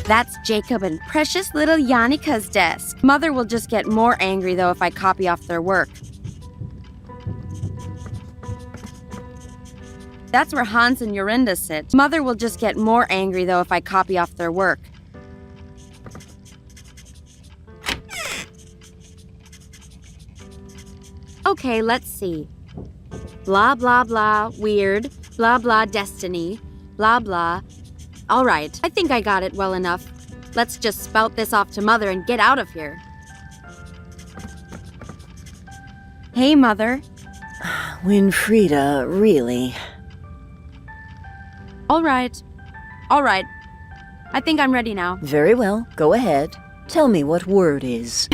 That's Jacob and precious little Jannika's desk. Mother will just get more angry, though, if I copy off their work. That's where Hans and Jorinda sit. Mother will just get more angry, though, if I copy off their work. Okay, let's see. Blah, blah, blah, weird. Blah, blah, destiny. Blah, blah. All right, I think I got it well enough. Let's just spout this off to Mother and get out of here. Hey, Mother. Winfrieda, really? All right. I think I'm ready now. Very well, go ahead. Tell me what word is.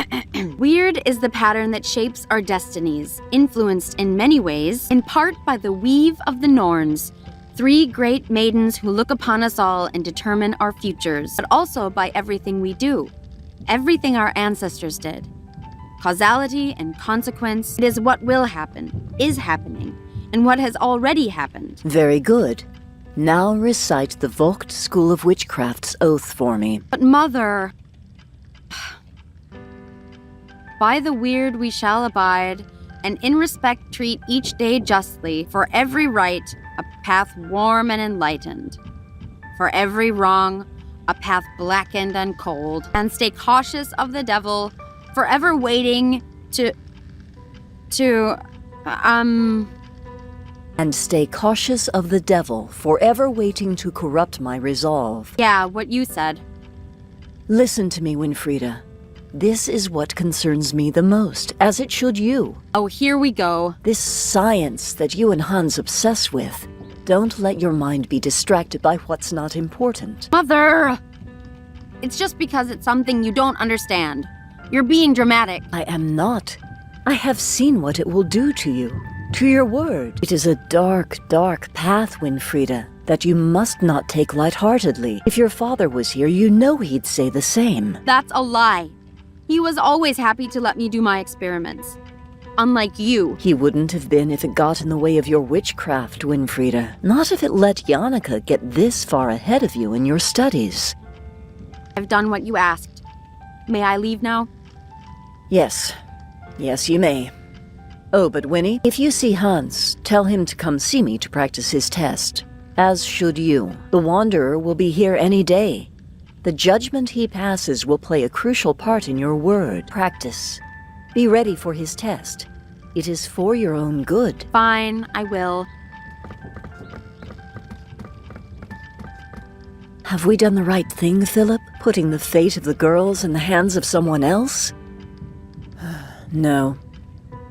Weird is the pattern that shapes our destinies, influenced in many ways, in part by the weave of the Norns, 3 great maidens who look upon us all and determine our futures, but also by everything we do, everything our ancestors did. Causality and consequence, it is what will happen, is happening, and what has already happened. Very good. Now recite the Vogt School of Witchcraft's oath for me. But Mother... By the weird we shall abide, and in respect treat each day justly, for every right, a path warm and enlightened. For every wrong, a path blackened and cold. And stay cautious of the devil, forever waiting And stay cautious of the devil, forever waiting to corrupt my resolve. Yeah, what you said. Listen to me, Winfrieda. This is what concerns me the most, as it should you. Oh, here we go. This science that you and Hans obsess with. Don't let your mind be distracted by what's not important. Mother! It's just because it's something you don't understand. You're being dramatic. I am not. I have seen what it will do to you, to your word. It is a dark, dark path, Winfrieda, that you must not take lightheartedly. If your father was here, you know he'd say the same. That's a lie. He was always happy to let me do my experiments. Unlike you. He wouldn't have been if it got in the way of your witchcraft, Winfrieda. Not if it let Jannika get this far ahead of you in your studies. I've done what you asked. May I leave now? Yes. Yes, you may. Oh, but Winnie, if you see Hans, tell him to come see me to practice his test. As should you. The Wanderer will be here any day. The judgment he passes will play a crucial part in your word. Practice. Be ready for his test. It is for your own good. Fine, I will. Have we done the right thing, Philip? Putting the fate of the girls in the hands of someone else? No.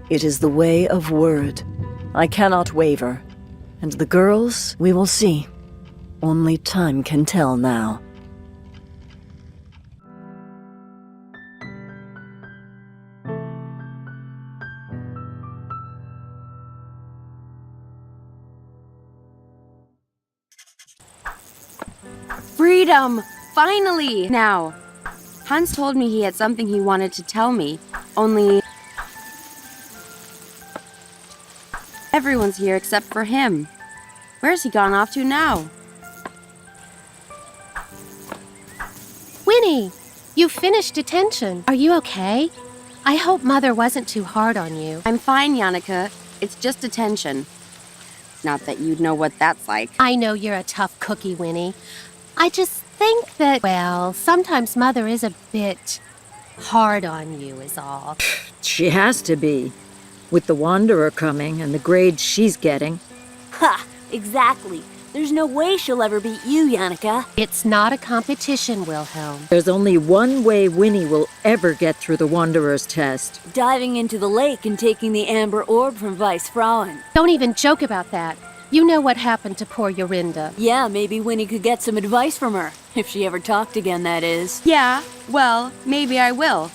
It is the way of word. I cannot waver. And the girls, we will see. Only time can tell now. Freedom! Finally! Now, Hans told me he had something he wanted to tell me, only... Everyone's here except for him. Where's he gone off to now? Winnie, you finished detention. Are you okay? I hope Mother wasn't too hard on you. I'm fine, Jannika. It's just detention. Not that you'd know what that's like. I know you're a tough cookie, Winnie. I just think that, well, sometimes Mother is a bit hard on you is all. She has to be, with the Wanderer coming and the grades she's getting. Ha! Exactly. There's no way she'll ever beat you, Jannika. It's not a competition, Wilhelm. There's only one way Winnie will ever get through the Wanderer's test. Diving into the lake and taking the amber orb from Vice-Frauen. Don't even joke about that. You know what happened to poor Jorinda. Yeah, maybe Winnie could get some advice from her. If she ever talked again, that is. Yeah, well, maybe I will.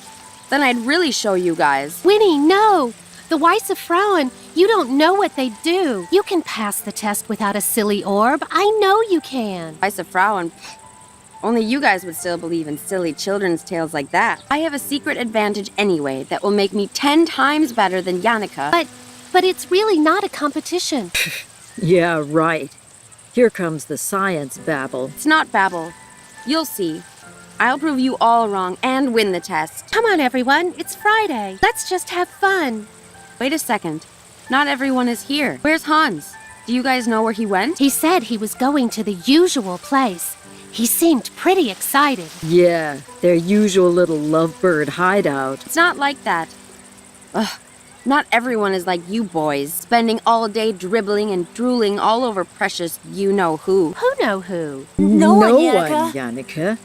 Then I'd really show you guys. Winnie, no! The Weisse-Frauen, you don't know what they do. You can pass the test without a silly orb. I know you can. Weisse-Frauen. Only you guys would still believe in silly children's tales like that. I have a secret advantage anyway that will make me 10 times better than Jannika. But but it's really not a competition. Yeah, right. Here comes the science babble. It's not babble. You'll see. I'll prove you all wrong and win the test. Come on, everyone. It's Friday. Let's just have fun. Wait a second. Not everyone is here. Where's Hans? Do you guys know where he went? He said he was going to the usual place. He seemed pretty excited. Yeah, their usual little lovebird hideout. It's not like that. Ugh. Not everyone is like you boys, spending all day dribbling and drooling all over precious you-know-who. Who know who? No one, Yannicka. Yannicka.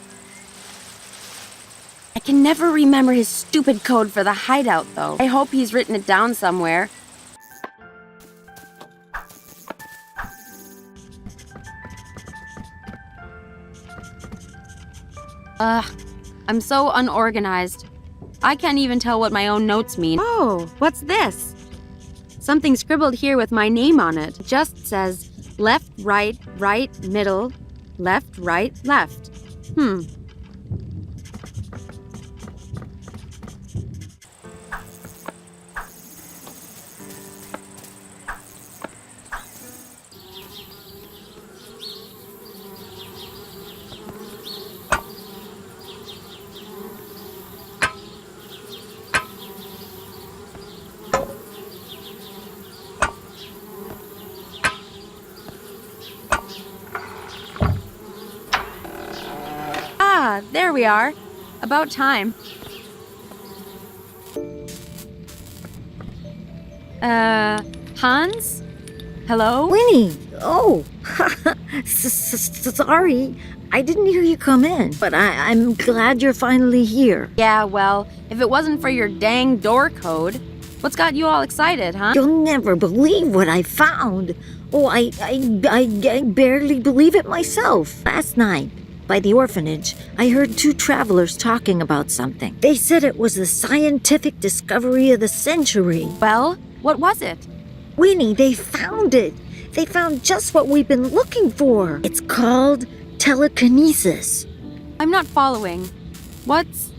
I can never remember his stupid code for the hideout, though. I hope he's written it down somewhere. I'm so unorganized. I can't even tell what my own notes mean. Oh, what's this? Something scribbled here with my name on it. It just says left, right, right, middle, left, right, left. Ah, there we are. About time. Hans? Hello? Winnie! Oh! Sorry. I didn't hear you come in, but I'm glad you're finally here. Yeah, well, if it wasn't for your dang door code, what's got you all excited, huh? You'll never believe what I found. Oh, I barely believe it myself. Last night, by the orphanage, I heard two travelers talking about something. They said it was the scientific discovery of the century. Well, what was it? Winnie, they found it. They found just what we've been looking for. It's called telekinesis. I'm not following. What's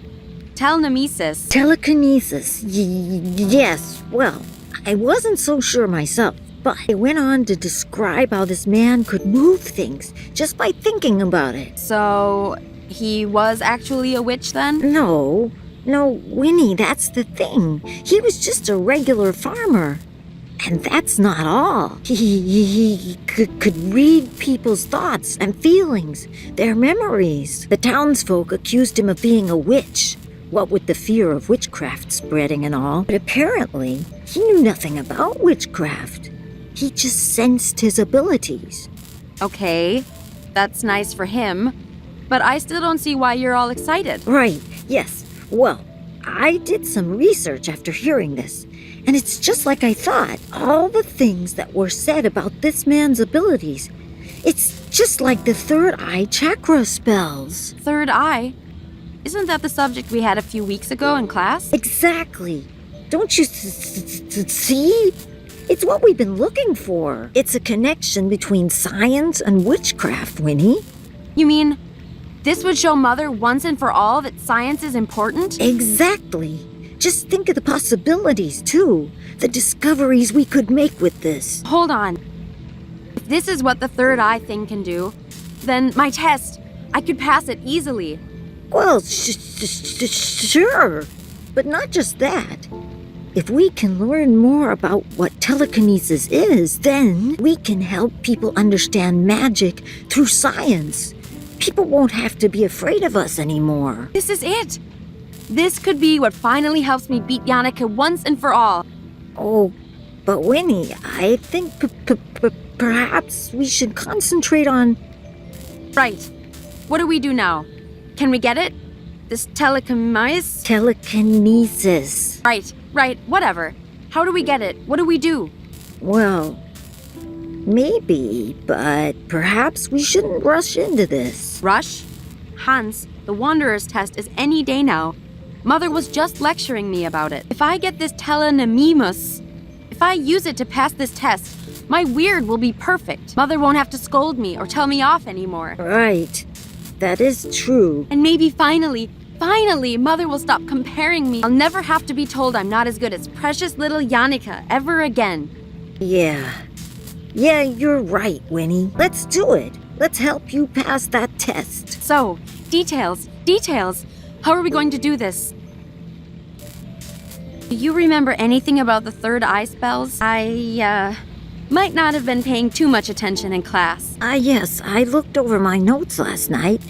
telenemesis? Telekinesis. Yes, well, I wasn't so sure myself, but it went on to describe how this man could move things just by thinking about it. So, he was actually a witch then? No, Winnie, that's the thing. He was just a regular farmer. And that's not all. He could read people's thoughts and feelings, their memories. The townsfolk accused him of being a witch, what with the fear of witchcraft spreading and all. But apparently, he knew nothing about witchcraft. He just sensed his abilities. Okay, that's nice for him. But I still don't see why you're all excited. Right, yes. Well, I did some research after hearing this. And it's just like I thought. All the things that were said about this man's abilities. It's just like the third eye chakra spells. Third eye? Isn't that the subject we had a few weeks ago in class? Exactly. Don't you see? It's what we've been looking for. It's a connection between science and witchcraft, Winnie. You mean, this would show Mother once and for all that science is important? Exactly. Just think of the possibilities, too. The discoveries we could make with this. Hold on. If this is what the third eye thing can do, then my test, I could pass it easily. Well, sure. But not just that. If we can learn more about what telekinesis is, then we can help people understand magic through science. People won't have to be afraid of us anymore. This is it. This could be what finally helps me beat Yannicka once and for all. Oh, but Winnie, I think perhaps we should concentrate on... Right. What do we do now? Can we get it? This telekinesis? Telekinesis. Right, whatever. How do we get it? What do we do? Well, maybe, but perhaps we shouldn't rush into this. Rush? Hans, the Wanderer's test is any day now. Mother was just lecturing me about it. If I get this telenemesis, if I use it to pass this test, my weird will be perfect. Mother won't have to scold me or tell me off anymore. Right. That is true. And maybe finally Finally, Mother will stop comparing me. I'll never have to be told I'm not as good as precious little Yannicka ever again. Yeah, you're right, Winnie. Let's do it. Let's help you pass that test. So, details. How are we going to do this? Do you remember anything about the third eye spells? I might not have been paying too much attention in class. Yes, I looked over my notes last night.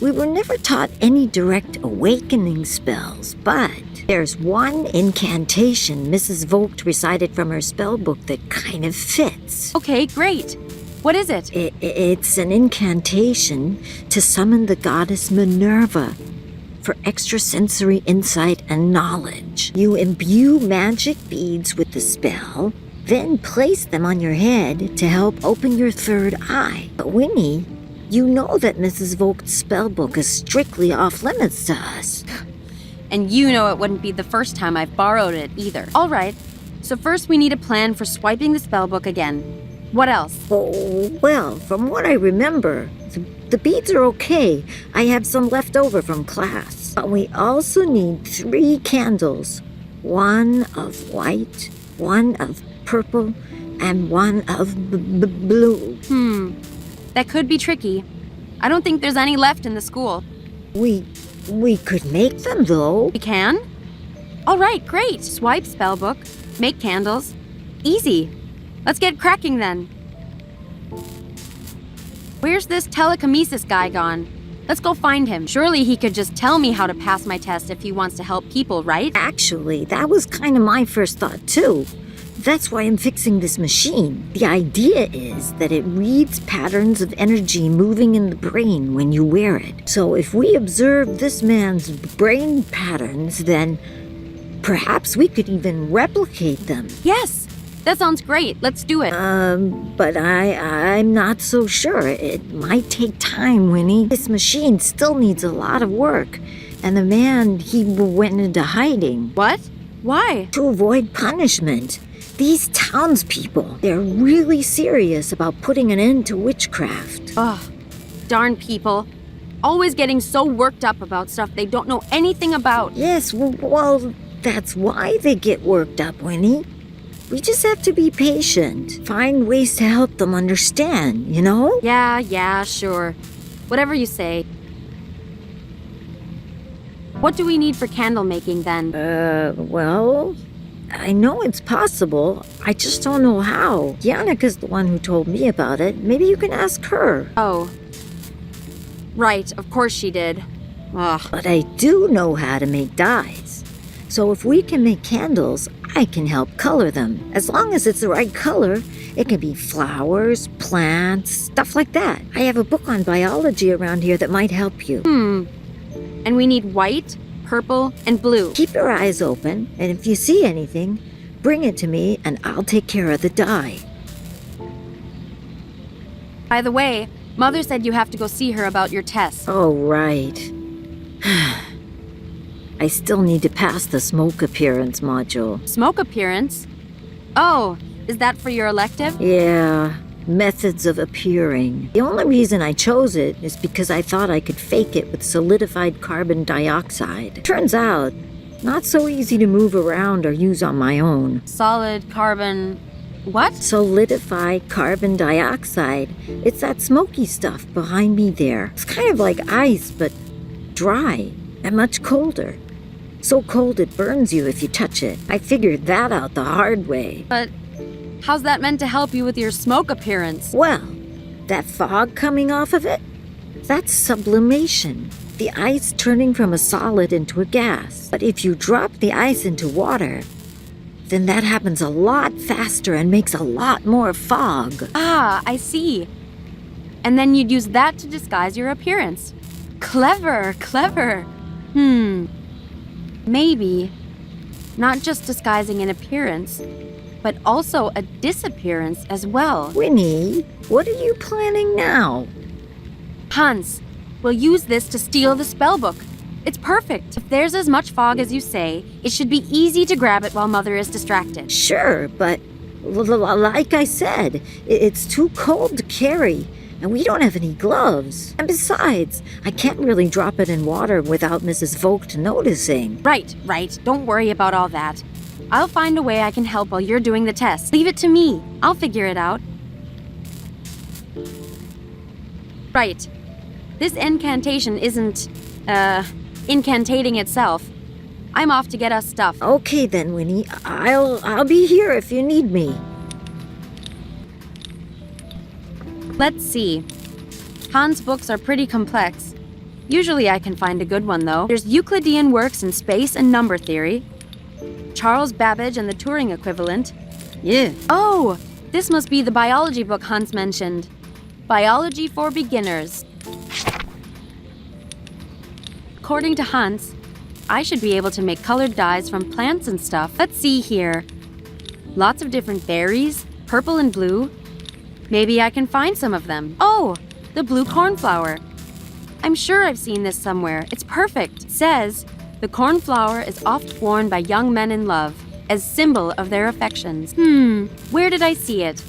We were never taught any direct awakening spells, but there's one incantation Mrs. Vogt recited from her spell book that kind of fits. Okay, great. What is it? It's an incantation to summon the goddess Minerva for extrasensory insight and knowledge. You imbue magic beads with the spell, then place them on your head to help open your third eye. But Winnie, you know that Mrs. Vogt's spellbook is strictly off limits to us. And you know it wouldn't be the first time I've borrowed it either. All right, so first we need a plan for swiping the spellbook again. What else? Oh, well, from what I remember, the beads are okay. I have some left over from class. But we also need 3 candles. One of white, one of purple, and one of blue. That could be tricky. I don't think there's any left in the school. We could make them, though. We can? All right, great. Swipe spellbook, make candles. Easy. Let's get cracking then. Where's this telekinesis guy gone? Let's go find him. Surely he could just tell me how to pass my test if he wants to help people, right? Actually, that was kind of my first thought, too. That's why I'm fixing this machine. The idea is that it reads patterns of energy moving in the brain when you wear it. So if we observe this man's brain patterns, then perhaps we could even replicate them. Yes, that sounds great. Let's do it. But I'm not so sure. It might take time, Winnie. This machine still needs a lot of work. And the man, he went into hiding. What? Why? To avoid punishment. These townspeople, they're really serious about putting an end to witchcraft. Ugh, darn people. Always getting so worked up about stuff they don't know anything about. Yes, well, that's why they get worked up, Winnie. We just have to be patient. Find ways to help them understand, you know? Yeah, sure. Whatever you say. What do we need for candle making then? Well, I know it's possible. I just don't know how. Yannicka's the one who told me about it. Maybe you can ask her. Oh. Right, of course she did. Ugh. But I do know how to make dyes. So if we can make candles, I can help color them. As long as it's the right color, it can be flowers, plants, stuff like that. I have a book on biology around here that might help you. And we need white, purple, and blue. Keep your eyes open, and if you see anything, bring it to me and I'll take care of the dye. By the way, Mother said you have to go see her about your test. Oh, right. I still need to pass the smoke appearance module. Smoke appearance? Oh, is that for your elective? Yeah, methods of appearing. The only reason I chose it is because I thought I could fake it with solidified carbon dioxide. Turns out, not so easy to move around or use on my own. Solid carbon... what? Solidified carbon dioxide. It's that smoky stuff behind me there. It's kind of like ice, but dry and much colder. So cold it burns you if you touch it. I figured that out the hard way. But how's that meant to help you with your smoke appearance? Well, that fog coming off of it, that's sublimation. The ice turning from a solid into a gas. But if you drop the ice into water, then that happens a lot faster and makes a lot more fog. Ah, I see. And then you'd use that to disguise your appearance. Clever. Maybe not just disguising an appearance, but also a disappearance as well. Winnie, what are you planning now? Hans, we'll use this to steal the spellbook. It's perfect. If there's as much fog as you say, it should be easy to grab it while Mother is distracted. Sure, but like I said, it's too cold to carry. and we don't have any gloves. And besides, I can't really drop it in water without Mrs. Vogt noticing. Right. Don't worry about all that. I'll find a way I can help while you're doing the test. Leave it to me. I'll figure it out. Right. This incantation isn't, incantating itself. I'm off to get us stuff. Okay then, Winnie. I'll be here if you need me. Let's see. Hans' books are pretty complex. Usually I can find a good one, though. There's Euclidean works in space and number theory. Charles Babbage and the Turing equivalent. Yeah. Oh, this must be the biology book Hans mentioned. Biology for Beginners. According to Hans, I should be able to make colored dyes from plants and stuff. Let's see here. Lots of different berries, purple and blue. Maybe I can find some of them. Oh, the blue cornflower. I'm sure I've seen this somewhere. It's perfect. It says, the cornflower is oft worn by young men in love, as symbol of their affections. Where did I see it?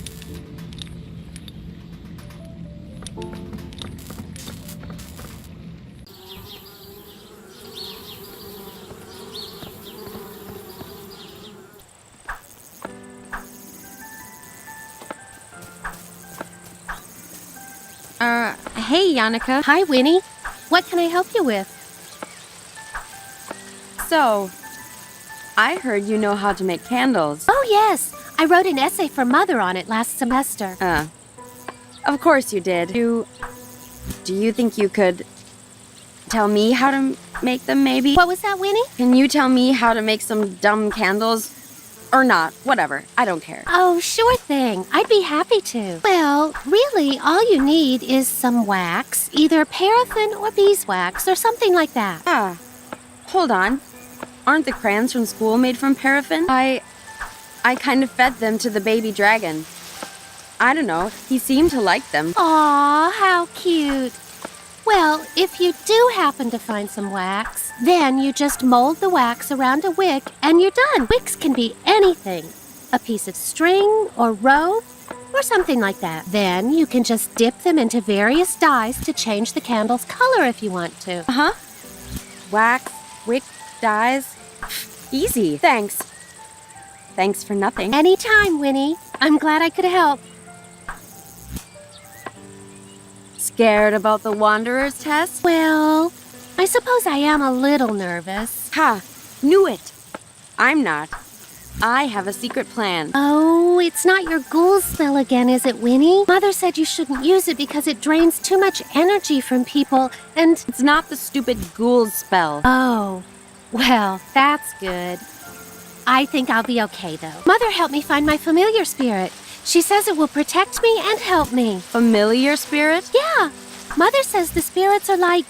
Hey, Yannicka. Hi, Winnie. What can I help you with? So, I heard you know how to make candles. Oh, yes. I wrote an essay for Mother on it last semester. Of course you did. Do you think you could tell me how to make them, maybe? What was that, Winnie? Can you tell me how to make some dumb candles? Or not, whatever. I don't care. Oh, sure thing. I'd be happy to. Well, really, all you need is some wax, either paraffin or beeswax or something like that. Hold on. Aren't the crayons from school made from paraffin? I kind of fed them to the baby dragon. I don't know, he seemed to like them. Aw, how cute. Well, if you do happen to find some wax, then you just mold the wax around a wick and you're done. Wicks can be anything. A piece of string or rope or something like that. Then you can just dip them into various dyes to change the candle's color if you want to. Wax, wick, dyes. Easy. Thanks. Thanks for nothing. Anytime, Winnie. I'm glad I could help. Scared about the Wanderer's test? Well, I suppose I am a little nervous. Ha! Knew it! I'm not. I have a secret plan. Oh, it's not your ghoul spell again, is it, Winnie? Mother said you shouldn't use it because it drains too much energy from people, and... It's not the stupid ghoul spell. Oh, well, that's good. I think I'll be okay, though. Mother helped me find my familiar spirit. She says it will protect me and help me. Familiar spirit? Yeah. Mother says the spirits are like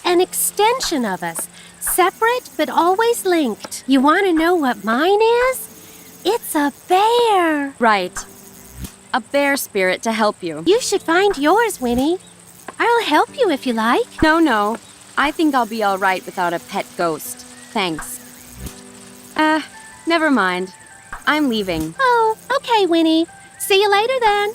an extension of us, separate but always linked. You want to know what mine is? It's a bear. Right. A bear spirit to help you. You should find yours, Winnie. I'll help you if you like. No. I think I'll be all right without a pet ghost. Thanks. Never mind. I'm leaving. Oh, okay, Winnie. See you later then.